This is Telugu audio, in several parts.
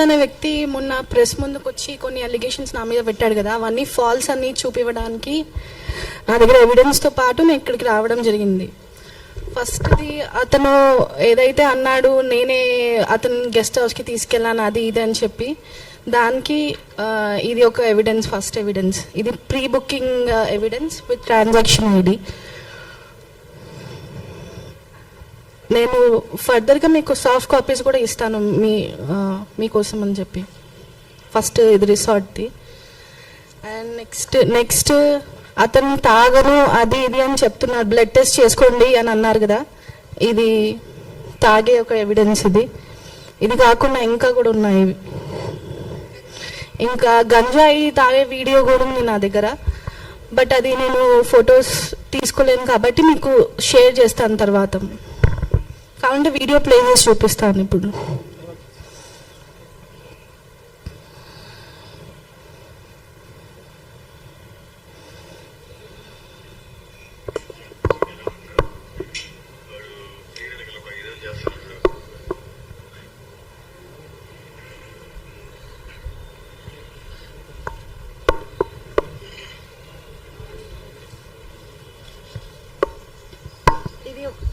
అనే వ్యక్తి మొన్న ప్రెస్ ముందుకు వచ్చి కొన్ని అలిగేషన్స్ నా మీద పెట్టాడు కదా, అవన్నీ ఫాల్స్ అని చూపివ్వడానికి నా దగ్గర ఎవిడెన్స్తో పాటు నేను ఇక్కడికి రావడం జరిగింది. ఫస్ట్ది అతను ఏదైతే అన్నాడు, నేనే అతను గెస్ట్ హౌస్కి తీసుకెళ్ళాను అది ఇది అని చెప్పి, దానికి ఇది ఒక ఎవిడెన్స్, ఫస్ట్ ఎవిడెన్స్. ఇది pre booking evidence with transaction ID. నేను ఫర్దర్గా మీకు సాఫ్ట్ కాపీస్ కూడా ఇస్తాను మీకోసం అని చెప్పి. ఫస్ట్ ఇది రిసార్ట్ది. అండ్ నెక్స్ట్ అతను తాగను అది ఇది అని చెప్తున్నాడు. బ్లడ్ టెస్ట్ చేసుకోండి అని అన్నారు కదా, ఇది తాగే ఒక ఎవిడెన్స్. ఇది కాకుండా ఇంకా కూడా ఉన్నాయి. ఇంకా గంజాయి తాగే వీడియో కూడా ఉంది నా దగ్గర, బట్ అది నేను ఫొటోస్ తీసుకోలేను కాబట్టి మీకు షేర్ చేస్తాను తర్వాత. కావాలంటే వీడియో ప్లే చేసి చూపిస్తాను ఇప్పుడు.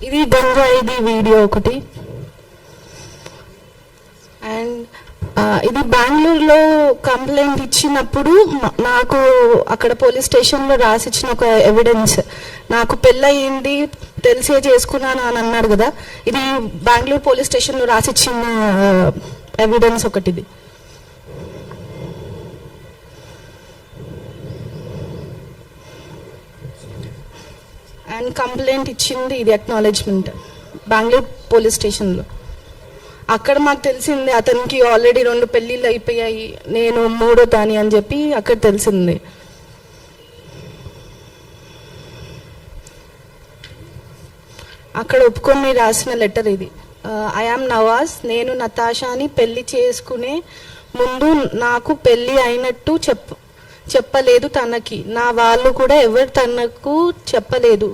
ఇది గంజాయిది వీడియో ఒకటి. అండ్ ఇది బెంగళూరులో కంప్లైంట్ ఇచ్చినప్పుడు నాకు అక్కడ పోలీస్ స్టేషన్లో రాసిచ్చిన ఒక ఎవిడెన్స్. నాకు పెళ్ళయింది తెలిసే చేసుకున్నాను అని అన్నాడు కదా, ఇది బెంగళూరు పోలీస్ స్టేషన్లో రాసిచ్చిన ఎవిడెన్స్ ఒకటిది. అండ్ కంప్లైంట్ ఇచ్చింది ఇది అక్నాలెడ్జ్మెంట్ బెంగళూరు పోలీస్ స్టేషన్లో. అక్కడ మాకు తెలిసింది అతనికి ఆల్రెడీ 2 పెళ్ళిళ్ళు అయిపోయాయి, నేను 3వ దాని అని చెప్పి అక్కడ తెలిసింది. అక్కడ ఒప్పుకొని రాసిన లెటర్ ఇది. ఐ యామ్ నవాజ్, నేను నతాషాని పెళ్లి చేసుకునే ముందు నాకు పెళ్ళి అయినట్టు చెప్పలేదు తనకి. నా వాళ్ళు కూడా ఎవరు తనకు చెప్పలేదు.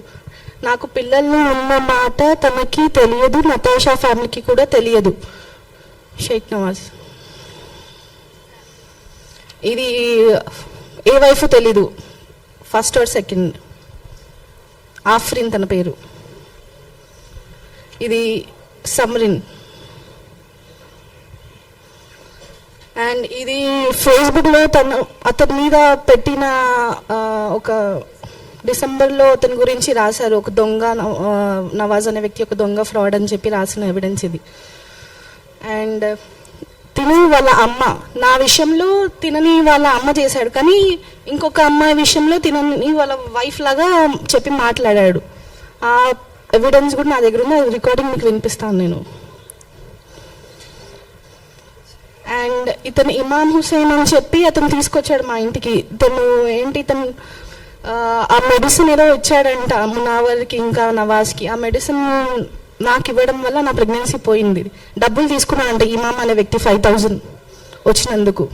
నాకు పిల్లలు ఉన్న మాట తనకి తెలియదు, నతాషా ఫ్యామిలీకి కూడా తెలియదు. షేక్ నవాజ్. ఇది ఏ వైఫ్ తెలీదు, ఫస్ట్ ఆర్ సెకండ్. ఆఫ్రిన్ తన పేరు. ఇది సమ్రిన్. అండ్ ఇది ఫేస్బుక్లో అతని మీద పెట్టిన ఒక డిసెంబర్లో అతని గురించి రాశారు, ఒక దొంగ నవాజ్ అనే వ్యక్తి ఒక దొంగ ఫ్రాడ్ అని చెప్పి రాసిన ఎవిడెన్స్ ఇది. అండ్ తిను వాళ్ళ అమ్మ, నా విషయంలో తినని వాళ్ళ అమ్మ చేశాడు, కానీ ఇంకొక అమ్మాయి విషయంలో తినని వాళ్ళ వైఫ్ లాగా చెప్పి మాట్లాడాడు. ఆ ఎవిడెన్స్ కూడా నా దగ్గర ఉంది, రికార్డింగ్ మీకు వినిపిస్తాను నేను. అండ్ ఇతను ఇమామ్ హుసేన్ అని చెప్పి అతను తీసుకొచ్చాడు మా ఇంటికి. ఇతను ఆ మెడిసిన్ ఏదో ఇచ్చాడంట మునావర్కి ఇంకా నవాజ్కి. ఆ మెడిసిన్ నాకు ఇవ్వడం వల్ల నా ప్రెగ్నెన్సీ పోయింది. డబ్బులు తీసుకున్నాడంట ఇమామ్ అనే వ్యక్తి 5,000 వచ్చినందుకు.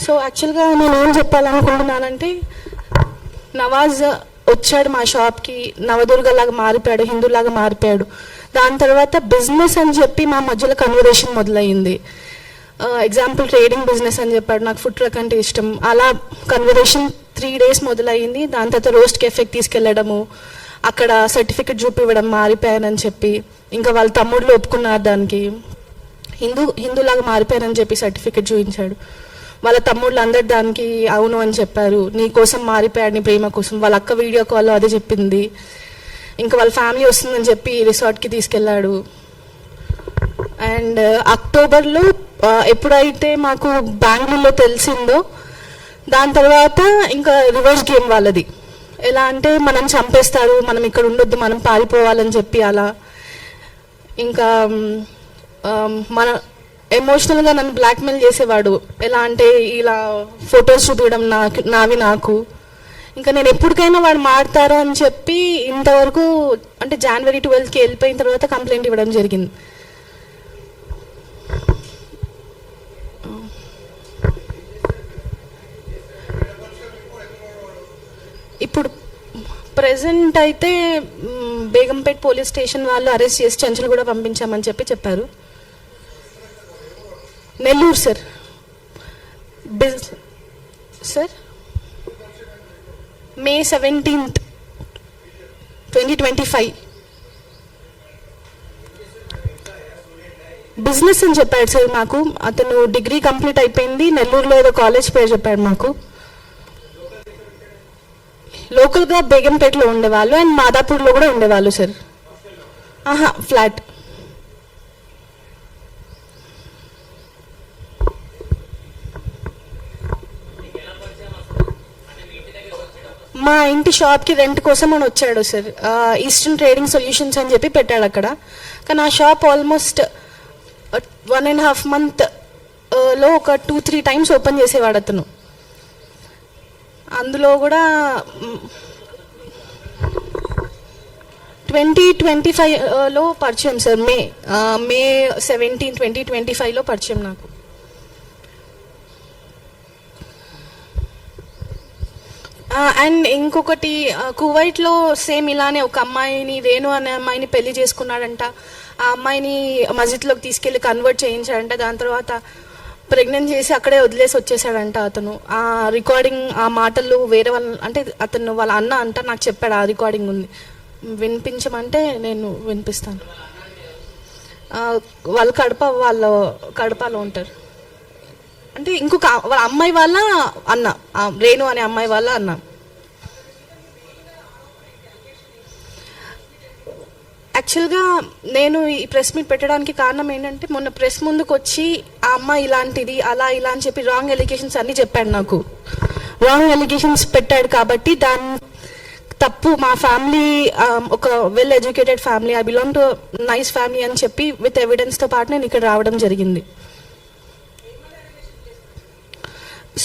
సో యాక్చువల్గా నేను ఏం చెప్పాలనుకుంటున్నానంటే, నవాజ్ వచ్చాడు మా షాప్కి, నవదుర్గలాగా మారిపోయాడు, హిందూలాగా మారిపోయాడు. దాని తర్వాత బిజినెస్ అని చెప్పి మా మధ్యలో కన్వర్సేషన్ మొదలయ్యింది. ఎగ్జాంపుల్ ట్రేడింగ్ బిజినెస్ అని చెప్పాడు, నాకు ఫుడ్ ట్రక్ అంటే ఇష్టం. అలా కన్వర్సేషన్ 3 days మొదలయ్యింది. దాని తర్వాత రోస్ట్ కెఫెకి తీసుకెళ్ళడము, అక్కడ సర్టిఫికెట్ చూపివ్వడం మారిపోయానని చెప్పి. ఇంకా వాళ్ళ తమ్ముళ్ళు ఒప్పుకున్నారు దానికి, హిందూలాగా మారిపోయానని చెప్పి సర్టిఫికెట్ చూపించాడు. వాళ్ళ తమ్ముళ్ళు అందరు దానికి అవును అని చెప్పారు. నీ కోసం మారిపోయాడు, నీ ప్రేమ కోసం. వాళ్ళ అక్క వీడియో కాల్లో అదే చెప్పింది. ఇంకా వాళ్ళ ఫ్యామిలీ వస్తుందని చెప్పి రిసార్ట్కి తీసుకెళ్ళాడు. అండ్ అక్టోబర్లో ఎప్పుడైతే మాకు బెంగళూరులో తెలిసిందో, దాని తర్వాత ఇంకా రివర్స్ గేమ్ వాళ్ళది. ఎలా అంటే మనం చంపేస్తారు, మనం ఇక్కడ ఉండొద్దు, మనం పారిపోవాలని చెప్పి అలా. ఇంకా మన ఎమోషనల్గా నన్ను బ్లాక్మెయిల్ చేసేవాడు. ఎలా అంటే ఇలా ఫొటోస్ చూపించడం నాకు. ఇంకా నేను ఎప్పటికైనా వాడు మారుతారు అని చెప్పి ఇంతవరకు, అంటే January 12కి వెళ్ళిపోయిన తర్వాత కంప్లైంట్ ఇవ్వడం జరిగింది. ఇప్పుడు ప్రెజెంట్ అయితే బేగంపేట్ పోలీస్ స్టేషన్ వాళ్ళు అరెస్ట్ చేసి చెంచలు కూడా పంపించామని చెప్పారు. Nellore sir. Sir May 17th, 2025. Business అని చెప్పాడు సార్ మాకు. అతను డిగ్రీ కంప్లీట్ అయిపోయింది, నెల్లూరులో ఏదో కాలేజ్ పేరు చెప్పాడు మాకు. లోకల్గా బేగంపేటలో ఉండేవాళ్ళు అండ్ మాదాపూర్లో కూడా ఉండేవాళ్ళు సార్. ఫ్లాట్. మా ఇంటి షాప్కి రెంట్ కోసం అని వచ్చాడు సార్. ఈస్టర్న్ ట్రేడింగ్ సొల్యూషన్స్ అని చెప్పి పెట్టాడు అక్కడ. కానీ ఆ షాప్ ఆల్మోస్ట్ 1.5 month లో ఒక 2-3 times ఓపెన్ చేసేవాడు అతను. అందులో కూడా 2025లో పరిచయం సార్. మే 17, 2025లో పరిచయం నాకు. అండ్ ఇంకొకటి, కువైట్లో సేమ్ ఇలానే ఒక అమ్మాయిని, రేణు అనే అమ్మాయిని పెళ్లి చేసుకున్నాడంట. ఆ అమ్మాయిని మస్జిద్లోకి తీసుకెళ్ళి కన్వర్ట్ చేయించాడంట. దాని తర్వాత ప్రెగ్నెంట్ చేసి అక్కడే వదిలేసి వచ్చేసాడంట అతను. ఆ రికార్డింగ్, ఆ మాటలు వేరే వాళ్ళ, అంటే అతను వాళ్ళ అన్న అంట నాకు చెప్పాడు. ఆ రికార్డింగ్ ఉంది, వినిపించమంటే నేను వినిపిస్తాను. వాళ్ళ కడపలో ఉంటారు. అంటే ఇంకొక వాళ్ళ అమ్మాయి వాళ్ళ అన్న, రేణు అనే అమ్మాయి వాళ్ళ అన్న. యాక్చువల్గా నేను ఈ ప్రెస్ మీట్ పెట్టడానికి కారణం ఏంటంటే, మొన్న ప్రెస్ ముందుకు వచ్చి ఆ అమ్మాయి ఇలాంటిది అలా ఇలా అని చెప్పి రాంగ్ ఎలిగేషన్స్ అన్నీ చెప్పాడు నాకు. రాంగ్ ఎలిగేషన్స్ పెట్టాడు కాబట్టి దాని తప్పు. మా ఫ్యామిలీ ఒక well educated family, I belong to nice family అని చెప్పి విత్ ఎవిడెన్స్తో పాటు నేను ఇక్కడ రావడం జరిగింది.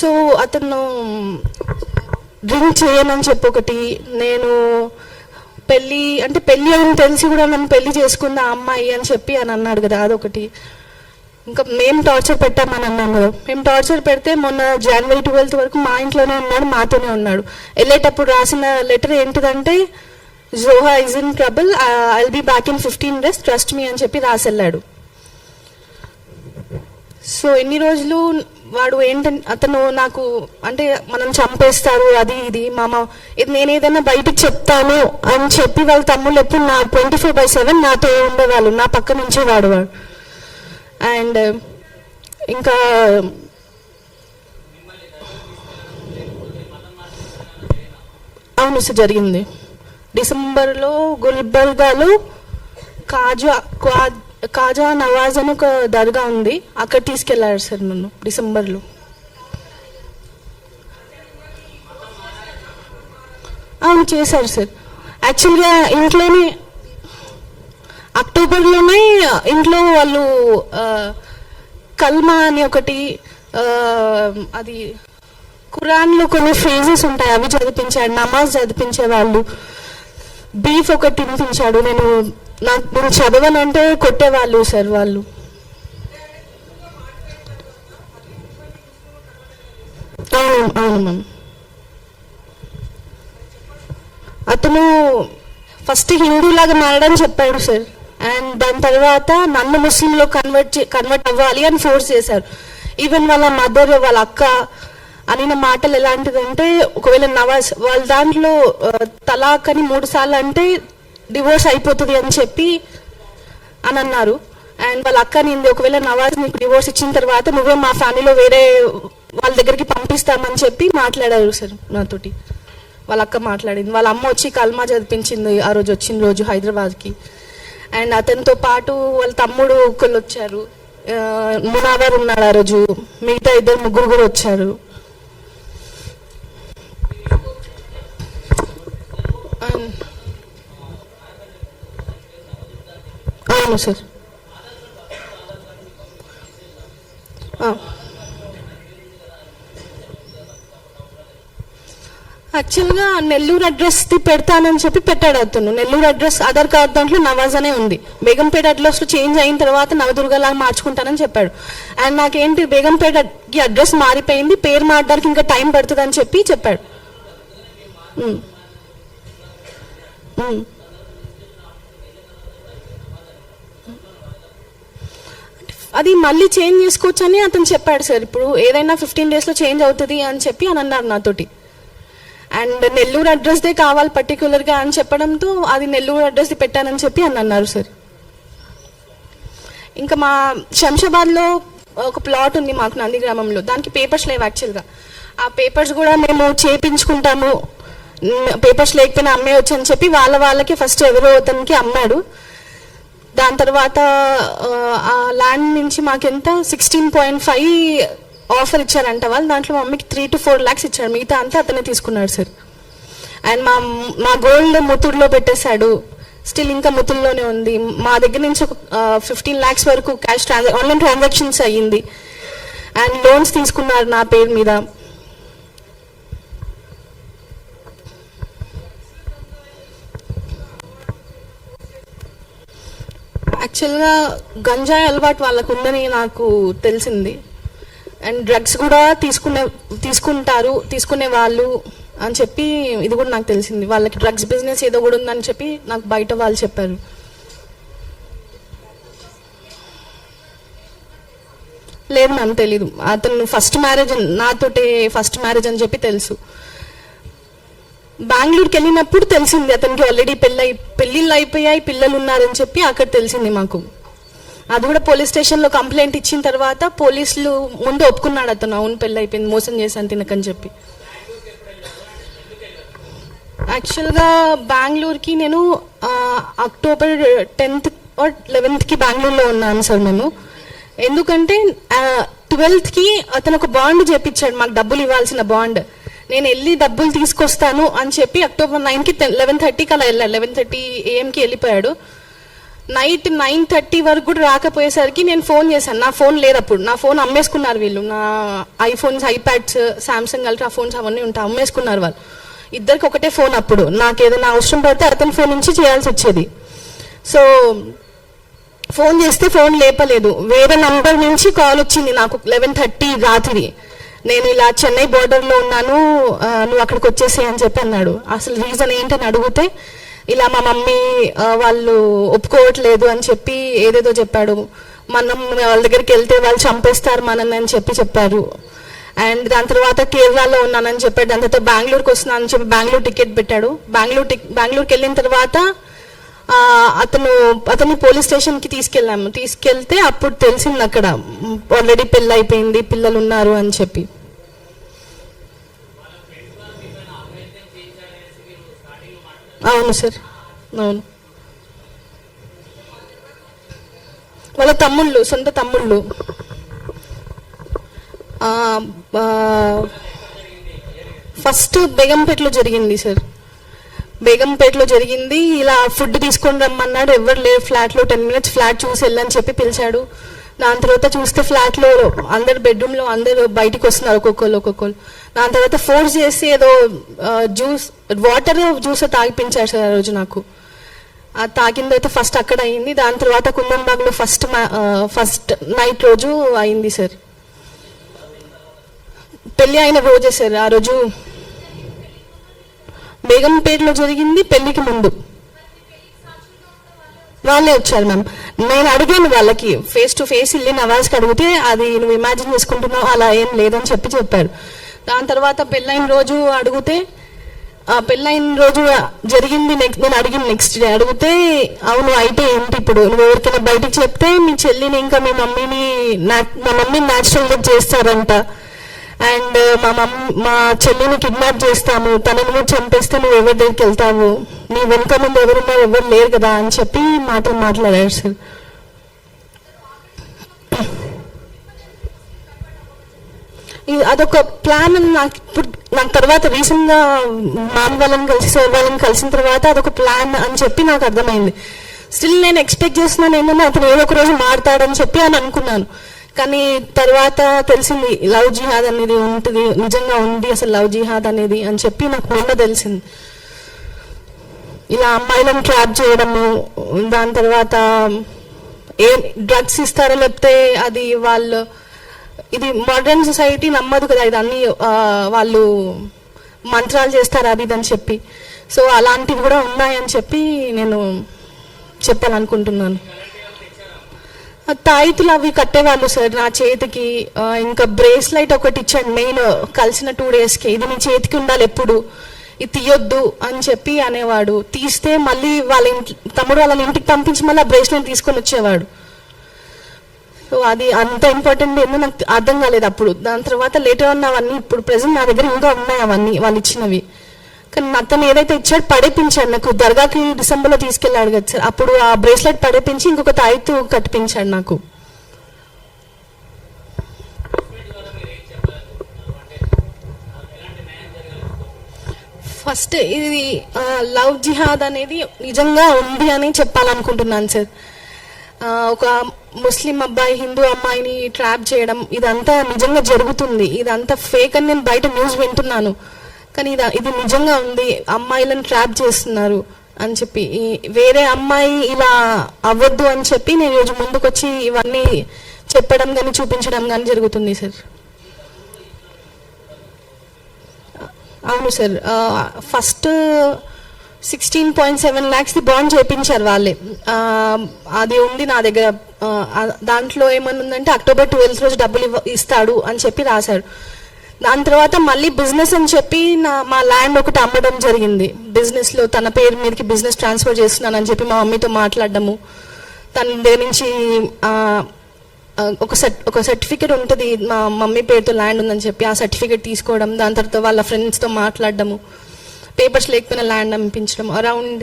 సో అతను డ్రింక్ చేయనని చెప్పి ఒకటి, నేను పెళ్ళి అని తెలిసి కూడా నన్ను పెళ్లి చేసుకుంది ఆ అమ్మాయి అని చెప్పి అని అన్నాడు కదా, అదొకటి. ఇంకా మేము టార్చర్ పెట్టామని అన్నాను కదా. మేము టార్చర్ పెడితే మొన్న January 12th వరకు మా ఇంట్లోనే ఉన్నాడు, మాతోనే ఉన్నాడు. వెళ్ళేటప్పుడు రాసిన లెటర్ ఏంటిదంటే, Joha is in trouble, I will be back in 15 days, trust me అని చెప్పి రాసి వెళ్ళాడు. సో ఎన్ని రోజులు వాడు ఏంటంటే, అతను నాకు అంటే మనం చంపేస్తారు అది ఇది మామ, ఇది నేను ఏదైనా బయటకు చెప్తాను అని చెప్పి వాళ్ళ తమ్ముళ్ళు ఎప్పుడు నా 24/7 నాతో ఉండేవాళ్ళు, నా పక్క నుంచి వాడేవాడు. అండ్ ఇంకా అవును సార్, జరిగింది. డిసెంబర్లో గుల్బర్గాలో కాజా నవాజ్ అని ఒక దర్గా ఉంది, అక్కడ తీసుకెళ్లారు సార్ నన్ను డిసెంబర్లో. అవును చేశారు సార్. యాక్చువల్గా ఇంట్లోనే అక్టోబర్లోనే ఇంట్లో వాళ్ళు కల్మా అని ఒకటి, అది ఖురాన్లో కొన్ని ఫ్రేజెస్ ఉంటాయి అవి చదివించాడు, నమాజ్ చదివించేవాళ్ళు. బీఫ్ ఒకటి తినిపించాడు. నేను చదవనంటే కొట్టేవాళ్ళు సార్ వాళ్ళు. అవును మ్యామ్. అతను ఫస్ట్ హిందూలాగా మారడని చెప్పాడు సార్. అండ్ దాని తర్వాత నన్ను ముస్లింలో కన్వర్ట్ అవ్వాలి అని ఫోర్స్ చేశారు. ఈవెన్ వాళ్ళ మదర్, వాళ్ళ అక్క అనిన మాటలు ఎలాంటిదంటే, ఒకవేళ నవాజ్ వాళ్ళ దాంట్లో తలాక్ అని 3 సార్లు అంటే డివోర్స్ అయిపోతుంది అని చెప్పి అని అన్నారు. అండ్ వాళ్ళ అక్క నింది, ఒకవేళ నవాజ్ నీకు డివోర్స్ ఇచ్చిన తర్వాత నువ్వే మా ఫ్యామిలీలో వేరే వాళ్ళ దగ్గరికి పంపిస్తామని చెప్పి మాట్లాడారు సార్ నాతోటి. వాళ్ళ అక్క మాట్లాడింది. వాళ్ళ అమ్మ వచ్చి కల్మా చదివించింది ఆ రోజు, వచ్చిన రోజు హైదరాబాద్కి. అండ్ అతనితో పాటు వాళ్ళ తమ్ముడు ఒకళ్ళు వచ్చారు, మునావర్ ఉన్నాడు ఆ రోజు, మిగతా 2-3 కూడా వచ్చారు. అవును సార్. యాక్చువల్గా నెల్లూరు అడ్రస్ పెడతానని చెప్పి పెట్టాడు అతను. నెల్లూరు అడ్రస్ ఆధార్ కార్డ్ దాంట్లో నవాజ్ అనే ఉంది. బేగంపేట అడ్రస్లో చేంజ్ అయిన తర్వాత నవదుర్గలాగా మార్చుకుంటానని చెప్పాడు. అండ్ నాకేంటి బేగంపేటకి అడ్రస్ మారిపోయింది, పేరు మారడానికి ఇంకా టైం పడుతుంది అని చెప్పి చెప్పాడు. అది మళ్ళీ చేంజ్ చేసుకోవచ్చు అని అతను చెప్పాడు సార్. ఇప్పుడు ఏదైనా 15 డేస్లో చేంజ్ అవుతుంది అని చెప్పి అని అన్నారు నాతోటి. అండ్ నెల్లూరు అడ్రస్దే కావాలి పర్టికులర్గా అని చెప్పడంతో అది నెల్లూరు అడ్రస్ది పెట్టానని చెప్పి అని అన్నారు సార్. ఇంకా మా శంషాబాద్లో ఒక ప్లాట్ ఉంది మాకు నందిగ్రామంలో, దానికి పేపర్స్ లేవు యాక్చువల్గా. ఆ పేపర్స్ కూడా మేము చేయించుకుంటాము, పేపర్స్ లేకపోయినా అమ్మేయచ్చు అని చెప్పి వాళ్ళకి ఫస్ట్ ఎవరో అతనికి అమ్మాడు. దాని తర్వాత ఆ ల్యాండ్ నుంచి మాకెంత 16.5 ఆఫర్ ఇచ్చారంట వాళ్ళు. దాంట్లో మా మమ్మీకి 3 to 4 lakhs ఇచ్చాడు, మిగతా అంతా అతనే తీసుకున్నాడు సార్. అండ్ మా గోల్డ్ ముత్తూరులో పెట్టేశాడు, స్టిల్ ఇంకా ముతుల్లోనే ఉంది. మా దగ్గర నుంచి ఒక 15 lakhs వరకు క్యాష్ ఆన్లైన్ ట్రాన్సాక్షన్స్ అయ్యింది. అండ్ లోన్స్ తీసుకున్నారు నా పేరు మీద. యాక్చువల్గా గంజాయి అలవాటు వాళ్ళకు ఉందని నాకు తెలిసింది. అండ్ డ్రగ్స్ కూడా తీసుకునే వాళ్ళు అని చెప్పి ఇది కూడా నాకు తెలిసింది. వాళ్ళకి డ్రగ్స్ బిజినెస్ ఏదో కూడా ఉందని చెప్పి నాకు బయట వాళ్ళు చెప్పారు. లేదు మ్యామ్, తెలీదు. అతను ఫస్ట్ మ్యారేజ్, నాతోటే ఫస్ట్ మ్యారేజ్ అని చెప్పి తెలుసు. బెంగళూరుకి వెళ్ళినప్పుడు తెలిసింది అతనికి ఆల్రెడీ పెళ్ళిళ్ళు అయిపోయాయి, పిల్లలు ఉన్నారని చెప్పి అక్కడ తెలిసింది మాకు. అది కూడా పోలీస్ స్టేషన్లో కంప్లైంట్ ఇచ్చిన తర్వాత పోలీసులు ముందు ఒప్పుకున్నాడు అతను, అవును పెళ్ళి అయిపోయింది, మోసం చేశాను తినకని చెప్పి. యాక్చువల్గా బెంగళూరుకి నేను అక్టోబర్ 10th or 11th బెంగళూరులో ఉన్నాను సార్ మేము. ఎందుకంటే 12th అతను ఒక బాండ్ చేపించాడు మాకు, డబ్బులు ఇవ్వాల్సిన బాండ్. నేను వెళ్ళి డబ్బులు తీసుకొస్తాను అని చెప్పి అక్టోబర్ 9th 11:30 అలా వెళ్ళాడు. 11:30 AM వెళ్ళిపోయాడు. నైట్ 9:30 వరకు కూడా రాకపోయేసరికి నేను ఫోన్ చేశాను. నా ఫోన్ లేదు అప్పుడు, నా ఫోన్ అమ్మేసుకున్నారు వీళ్ళు. నా iPhones, iPads, Samsung ultra phones అవన్నీ ఉంటాయి, అమ్మేసుకున్నారు వాళ్ళు. ఇద్దరికి ఒకటే ఫోన్ అప్పుడు. నాకు ఏదైనా అవసరం పడితే అతని ఫోన్ నుంచి చేయాల్సి వచ్చేది. సో ఫోన్ చేస్తే ఫోన్ లేపలేదు, వేరే నంబర్ నుంచి కాల్ వచ్చింది నాకు 11:30 రాత్రి. నేను ఇలా చెన్నై బోర్డర్లో ఉన్నాను, నువ్వు అక్కడికి వచ్చేసి అని చెప్పి అన్నాడు. అసలు రీజన్ ఏంటని అడిగితే ఇలా మా మమ్మీ వాళ్ళు ఒప్పుకోవట్లేదు అని చెప్పి ఏదేదో చెప్పాడు. మనం వాళ్ళ దగ్గరికి వెళ్తే వాళ్ళు చంపేస్తారు మనల్ని అని చెప్పారు. అండ్ దాని తర్వాత కేరళలో ఉన్నానని చెప్పాడు. దాని తర్వాత బెంగళూరుకి వస్తున్నానని చెప్పి బెంగళూరు టికెట్ పెట్టాడు. బెంగళూరుకి వెళ్ళిన తర్వాత అతన్ని పోలీస్ స్టేషన్కి తీసుకెళ్తే అప్పుడు తెలిసింది అక్కడ ఆల్రెడీ పెళ్ళి అయిపోయింది, పిల్లలు ఉన్నారు అని చెప్పి. అవును సార్, అవును. వాళ్ళ తమ్ముళ్ళు, సొంత తమ్ముళ్ళు. ఫస్ట్ బేగంపేటలో జరిగింది సార్, బేగంపేటలో జరిగింది. ఇలా ఫుడ్ తీసుకొని రమ్మన్నాడు, ఎవరు లేరు ఫ్లాట్లో, 10 minutes ఫ్లాట్ చూసి వెళ్ళని చెప్పి పిలిచాడు. దాని తర్వాత చూస్తే ఫ్లాట్లో అందరు బెడ్రూమ్లో అందరు బయటికి వస్తున్నారు ఒక్కొక్కరు. దాని తర్వాత ఫోర్స్ చేసి ఏదో వాటర్ జ్యూస్ తాగిపించారు సార్ ఆ రోజు నాకు. అది తాగిన తర్వాత ఫస్ట్ అక్కడ అయింది. దాని తర్వాత కుందంబాగ్లో ఫస్ట్ నైట్ రోజు అయింది సార్. పెళ్ళి అయిన రోజే సార్ ఆ రోజు. బేగంపేటలో జరిగింది పెళ్లికి ముందు. వాళ్ళే వచ్చారు మ్యామ్. నేను అడిగాను వాళ్ళకి, ఫేస్ టు ఫేస్ వెళ్ళి నవాజ్కి అడిగితే అది నువ్వు ఇమాజిన్ చేసుకుంటున్నావు, అలా ఏం లేదని చెప్పారు. దాని తర్వాత పెళ్ళైన రోజు అడిగితే, పెళ్ళైన రోజు జరిగింది నేను అడిగిన నెక్స్ట్ డే అడిగితే, అవును అయితే ఏంటి ఇప్పుడు, నువ్వు ఎవరికైనా బయటికి చెప్తే మీ చెల్లిని ఇంకా మా మమ్మీని న్యాచురల్గా చేస్తారంట. అండ్ మా చెల్లిని కిడ్నాప్ చేస్తాము, తనని నువ్వు చంపేస్తే నువ్వు ఎవరి దగ్గరికి వెళ్తావు, నీ వెనుక ముందు ఎవరున్నారు, ఎవరు లేరు కదా అని చెప్పి మాట్లాడారు సార్. అదొక ప్లాన్ అని నాకు తర్వాత రీసెంట్గా మామ వాళ్ళని కలిసి సార్ వాళ్ళని కలిసిన తర్వాత అదొక ప్లాన్ అని చెప్పి నాకు అర్థమైంది. స్టిల్ నేను ఎక్స్పెక్ట్ చేస్తున్నాను ఏంటంటే అతను ఏదో ఒక రోజు మారుతాడని చెప్పి అని అనుకున్నాను. కానీ తర్వాత తెలిసింది లవ్ జిహాద్ అనేది ఉంటుంది, నిజంగా ఉంది అసలు లవ్ జిహాద్ అనేది అని చెప్పి నాకు మొన్న తెలిసింది. ఇలా అమ్మాయిలను ట్రాప్ చేయడము, దాని తర్వాత డ్రగ్స్ ఇస్తారో లేకపోతే అది వాళ్ళు, ఇది మోడర్న్ సొసైటీ నమ్మదు కదా, ఇది అన్ని వాళ్ళు మంత్రాలు చేస్తారు అది ఇది అని చెప్పి. సో అలాంటివి కూడా ఉన్నాయని చెప్పి నేను చెప్పాలనుకుంటున్నాను. తాయితులు అవి కట్టేవాళ్ళు సార్ నా చేతికి. ఇంకా బ్రేస్లైట్ ఒకటి ఇచ్చాడు మెయిన్ కలిసిన 2 daysకి, ఇది నీ చేతికి ఉండాలి ఎప్పుడు, ఇది తీయొద్దు అని చెప్పి అనేవాడు. తీస్తే మళ్ళీ వాళ్ళ తమ్ముడు వాళ్ళ ఇంటికి పంపించి మళ్ళీ ఆ బ్రేస్లైట్ తీసుకొని వచ్చేవాడు. సో అది అంత ఇంపార్టెంట్ ఏమో నాకు అర్థం కాలేదు అప్పుడు. దాని తర్వాత లేటర్ ఉన్న అవన్నీ ఇప్పుడు ప్రెసెంట్ నా దగ్గర ఇంకా ఉన్నాయి అవన్నీ వాళ్ళు ఇచ్చినవి. కానీ అతను ఏదైతే ఇచ్చాడు పడేపించాడు, నాకు దర్గాకి డిసెంబర్లో తీసుకెళ్ళాడు కదా సార్, అప్పుడు ఆ బ్రేస్లెట్ పడేపించి ఇంకొక తాయితు కట్టిపించాడు నాకు. ఫస్ట్ ఇది లవ్ జిహాద్ అనేది నిజంగా ఉంది అని చెప్పాలనుకుంటున్నాను సార్. ఒక ముస్లిం అబ్బాయి హిందూ అమ్మాయిని ట్రాప్ చేయడం ఇదంతా నిజంగా జరుగుతుంది. ఇదంతా ఫేక్ అని నేను బయట న్యూస్ వింటున్నాను, కానీ ఇది నిజంగా ఉంది. అమ్మాయిలను ట్రాప్ చేస్తున్నారు అని చెప్పి, వేరే అమ్మాయి ఇలా అవ్వద్దు అని చెప్పి నేను రోజు ముందుకు వచ్చి ఇవన్నీ చెప్పడం కానీ చూపించడం కానీ జరుగుతుంది సార్. అవును సార్, ఫస్ట్ 16.7 lakhs బాండ్ చేయించారు వాళ్ళే. అది ఉంది నా దగ్గర. దాంట్లో ఏమన్నా ఉందంటే October 12th రోజు డబ్బులు ఇస్తాడు అని చెప్పి రాశాడు. దాని తర్వాత మళ్ళీ బిజినెస్ అని చెప్పి మా ల్యాండ్ ఒకటి అమ్మడం జరిగింది. బిజినెస్లో తన పేరు మీదకి బిజినెస్ ట్రాన్స్ఫర్ చేస్తున్నానని చెప్పి మా మమ్మీతో మాట్లాడడము, తన దగ్గర నుంచి ఒక సర్టిఫికేట్ ఉంటుంది మా మమ్మీ పేరుతో ల్యాండ్ ఉందని చెప్పి ఆ సర్టిఫికేట్ తీసుకోవడం, దాని తర్వాత వాళ్ళ ఫ్రెండ్స్తో మాట్లాడడము, పేపర్స్ లేకపోయినా ల్యాండ్ అమ్మించడం. అరౌండ్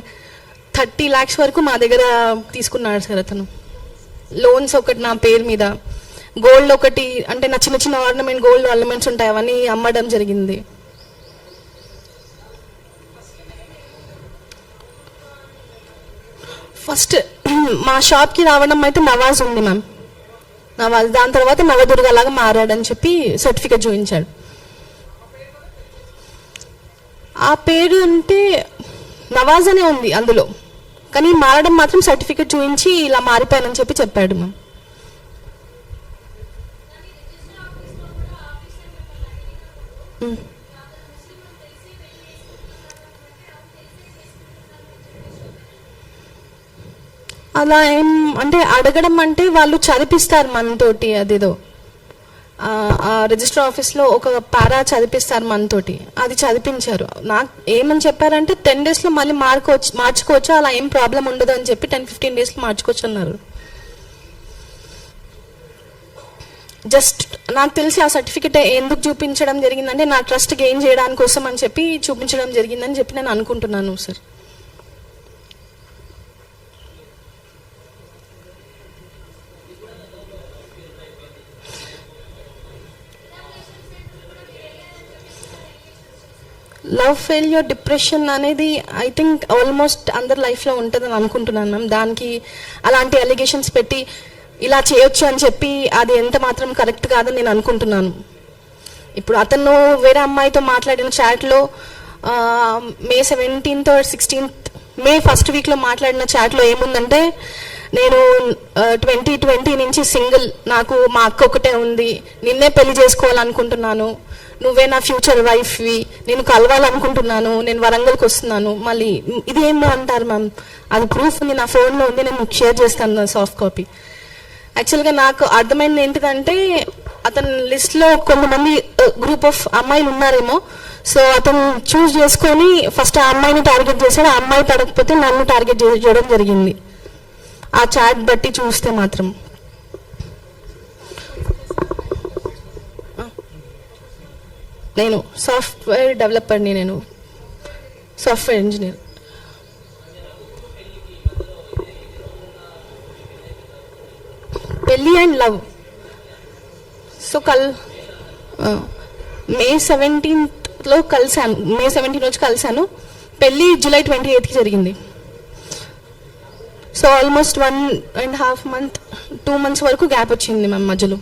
30 lakhs వరకు మా దగ్గర తీసుకున్నాడు సార్ అతను. లోన్స్ ఒకటి నా పేరు మీద, గోల్డ్ ఒకటి, అంటే నా చిన్న చిన్న ఆర్నమెంట్ గోల్డ్ ఆర్నమెంట్స్ ఉంటాయి అవన్నీ అమ్మడం జరిగింది. ఫస్ట్ మా షాప్కి రావడం అయితే నవాజ్ ఉంది మ్యామ్, నవాజ్. దాని తర్వాత నవదుర్గ లాగా మారాడని చెప్పి సర్టిఫికేట్ చూపించాడు. ఆ పేరు అంటే నవాజ్ అనే ఉంది అందులో, కానీ మారడం మాత్రం సర్టిఫికేట్ చూపించి ఇలా మారిపోయానని చెప్పి చెప్పాడు మ్యామ్. అలా ఏం అంటే అడగడం అంటే వాళ్ళు చదివిస్తారు మనతోటి, అదేదో రిజిస్టర్ ఆఫీస్లో ఒక పారా చదివిస్తారు మనతోటి, అది చదివించారు. నాకు ఏమని చెప్పారంటే 10 daysలో మళ్ళీ మార్చుకోవచ్చు, అలా ఏం ప్రాబ్లం ఉండదు అని చెప్పి 10-15 daysలో మార్చుకోవచ్చు అన్నారు. జస్ట్ నాకు తెలిసి ఆ సర్టిఫికేట్ ఎందుకు చూపించడం జరిగిందంటే నా ట్రస్ట్ గెయిన్ చేయడానికి కోసం అని చెప్పి చూపించడం జరిగిందని చెప్పి నేను అనుకుంటున్నాను సార్. లవ్ ఫెయిల్యూర్, డిప్రెషన్ అనేది ఐ థింక్ ఆల్మోస్ట్ అందరి లైఫ్లో ఉంటుందని అనుకుంటున్నాను మ్యామ్. దానికి అలాంటి అలిగేషన్స్ పెట్టి ఇలా చేయొచ్చు అని చెప్పి అది ఎంత మాత్రం కరెక్ట్ కాదని నేను అనుకుంటున్నాను. ఇప్పుడు అతను వేరే అమ్మాయితో మాట్లాడిన చాట్లో May 17th or 16th, May 1st weekలో మాట్లాడిన చాట్లో ఏముందంటే, నేను 2020 నుంచి సింగిల్, నాకు మా అక్క ఒకటే ఉంది, నిన్నే పెళ్లి చేసుకోవాలనుకుంటున్నాను, నువ్వే నా ఫ్యూచర్ వైఫ్వి, నేను కలవాలనుకుంటున్నాను, నేను వరంగల్కి వస్తున్నాను. మళ్ళీ ఇది ఏమో అంటారు మ్యామ్, అది ప్రూఫ్ ఉంది నా ఫోన్లో ఉంది, నేను షేర్ చేస్తాను సాఫ్ట్ కాపీ. యాక్చువల్గా నాకు అర్థమైంది ఏంటిదంటే, అతని లిస్ట్లో కొంతమంది గ్రూప్ ఆఫ్ అమ్మాయిలు ఉన్నారేమో, సో అతను చూస్ చేసుకొని ఫస్ట్ ఆ అమ్మాయిని టార్గెట్ చేశాడు. ఆ అమ్మాయి పడకపోతే నన్ను టార్గెట్ చేయడం జరిగింది ఆ చాట్ బట్టి చూస్తే మాత్రం. నేను సాఫ్ట్వేర్ డెవలపర్ని, నేను సాఫ్ట్వేర్ ఇంజనీర్. పెళ్ళి and love. So May 17th కలిసాను, May 17 రోజు కలిసాను. పెళ్ళి July 28th జరిగింది. సో ఆల్మోస్ట్ 1.5 month 2 months వరకు గ్యాప్ వచ్చింది మ్యామ్ మధ్యలో.